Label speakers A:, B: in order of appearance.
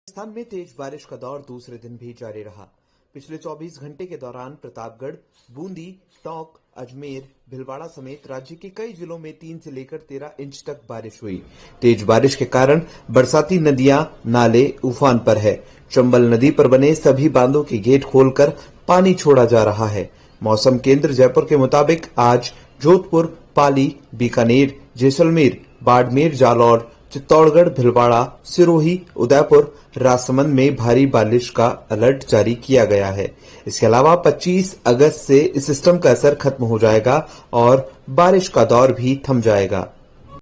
A: राजस्थान में तेज बारिश का दौर दूसरे दिन भी जारी रहा। पिछले 24 घंटे के दौरान प्रतापगढ़, बूंदी, टोंक, अजमेर, भीलवाड़ा समेत राज्य के कई जिलों में 3 से लेकर 13 इंच तक बारिश हुई। तेज बारिश के कारण बरसाती नदियां, नाले उफान पर है। चंबल नदी पर बने सभी बांधों के गेट खोलकर पानी छोड़ा जा रहा है। मौसम केंद्र जयपुर के मुताबिक आज जोधपुर, पाली, बीकानेर, जैसलमेर, बाड़मेर, जालौर, चित्तौड़गढ़, भीलवाड़ा, सिरोही, उदयपुर, राजसमंद में भारी बारिश का अलर्ट जारी किया गया है। इसके अलावा 25 अगस्त से इस सिस्टम का असर खत्म हो जाएगा और बारिश का दौर भी थम जाएगा।